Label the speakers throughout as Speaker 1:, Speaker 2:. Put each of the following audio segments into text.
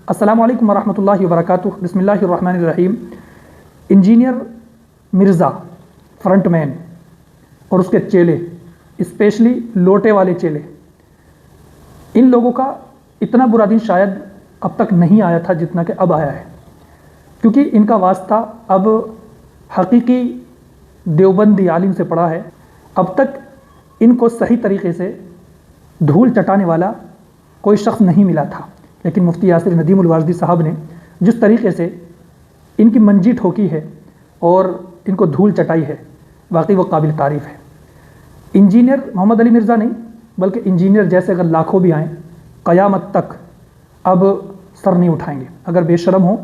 Speaker 1: السلام علیکم ورحمۃ اللہ وبرکاتہ۔ بسم اللہ الرحمن الرحیم۔ انجینئر مرزا فرنٹ مین اور اس کے چیلے، اسپیشلی لوٹے والے چیلے، ان لوگوں کا اتنا برا دن شاید اب تک نہیں آیا تھا جتنا کہ اب آیا ہے، کیونکہ ان کا واسطہ اب حقیقی دیوبندی عالم سے پڑا ہے۔ اب تک ان کو صحیح طریقے سے دھول چٹانے والا کوئی شخص نہیں ملا تھا، لیکن مفتی یاسر ندیم الوارثی صاحب نے جس طریقے سے ان کی منجی ٹھوکی ہے اور ان کو دھول چٹائی ہے، واقعی وہ قابل تعریف ہے۔ انجینئر محمد علی مرزا نہیں بلکہ انجینئر جیسے اگر لاکھوں بھی آئیں، قیامت تک اب سر نہیں اٹھائیں گے۔ اگر بے شرم ہوں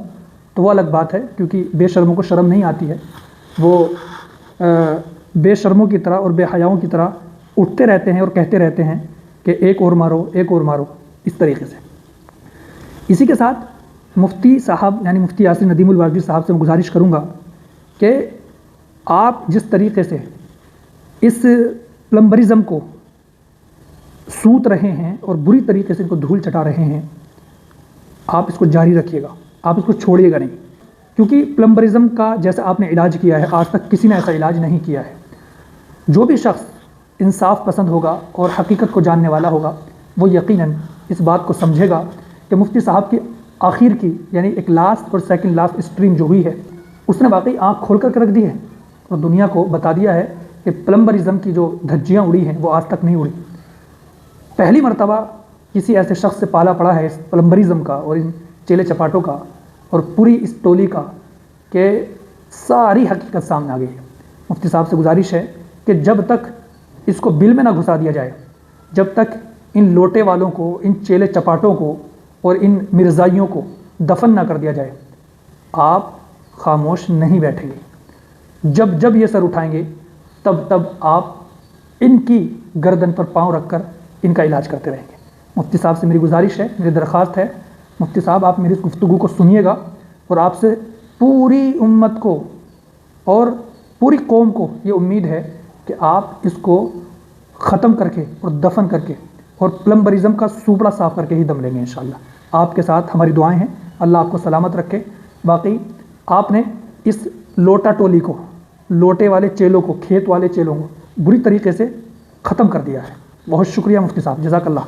Speaker 1: تو وہ الگ بات ہے، کیونکہ بے شرموں کو شرم نہیں آتی ہے، وہ بے شرموں کی طرح اور بے حیاؤں کی طرح اٹھتے رہتے ہیں اور کہتے رہتے ہیں کہ ایک اور مارو، ایک اور مارو، اس طریقے سے۔ اسی کے ساتھ مفتی صاحب یعنی مفتی یاسر ندیم الوارثی صاحب سے میں گزارش کروں گا کہ آپ جس طریقے سے اس پلمبرزم کو سوت رہے ہیں اور بری طریقے سے ان کو دھول چٹا رہے ہیں، آپ اس کو جاری رکھیے گا، آپ اس کو چھوڑیے گا نہیں، کیونکہ پلمبرزم کا جیسا آپ نے علاج کیا ہے آج تک کسی نے ایسا علاج نہیں کیا ہے۔ جو بھی شخص انصاف پسند ہوگا اور حقیقت کو جاننے والا ہوگا، وہ یقیناً اس بات کو سمجھے گا کہ مفتی صاحب کی آخر کی یعنی ایک لاسٹ اور سیکنڈ لاسٹ اسٹریم جو ہوئی ہے، اس نے واقعی آنکھ کھول کر کے رکھ دی ہے اور دنیا کو بتا دیا ہے کہ پلمبرزم کی جو دھجیاں اڑی ہیں وہ آج تک نہیں اڑی۔ پہلی مرتبہ کسی ایسے شخص سے پالا پڑا ہے اس پلمبرزم کا اور ان چیلے چپاٹوں کا اور پوری اس ٹولی کا کہ ساری حقیقت سامنے آ گئی ہے۔ مفتی صاحب سے گزارش ہے کہ جب تک اس کو بل میں نہ گھسا دیا جائے، جب تک ان لوٹے والوں کو، ان چیلے چپاٹوں کو اور ان مرزائیوں کو دفن نہ کر دیا جائے، آپ خاموش نہیں بیٹھیں گے۔ جب جب یہ سر اٹھائیں گے تب تب آپ ان کی گردن پر پاؤں رکھ کر ان کا علاج کرتے رہیں گے۔ مفتی صاحب سے میری گزارش ہے، میری درخواست ہے، مفتی صاحب آپ میری اس گفتگو کو سنیے گا اور آپ سے پوری امت کو اور پوری قوم کو یہ امید ہے کہ آپ اس کو ختم کر کے اور دفن کر کے اور پلمبرزم کا سوپڑا صاف کر کے ہی دم لیں گے انشاءاللہ۔ آپ کے ساتھ ہماری دعائیں ہیں، اللہ آپ کو سلامت رکھے۔ واقعی آپ نے اس لوٹا ٹولی کو، لوٹے والے چیلوں کو، کھیت والے چیلوں کو بری طریقے سے ختم کر دیا ہے۔ بہت شکریہ مفتی صاحب، جزاک اللہ۔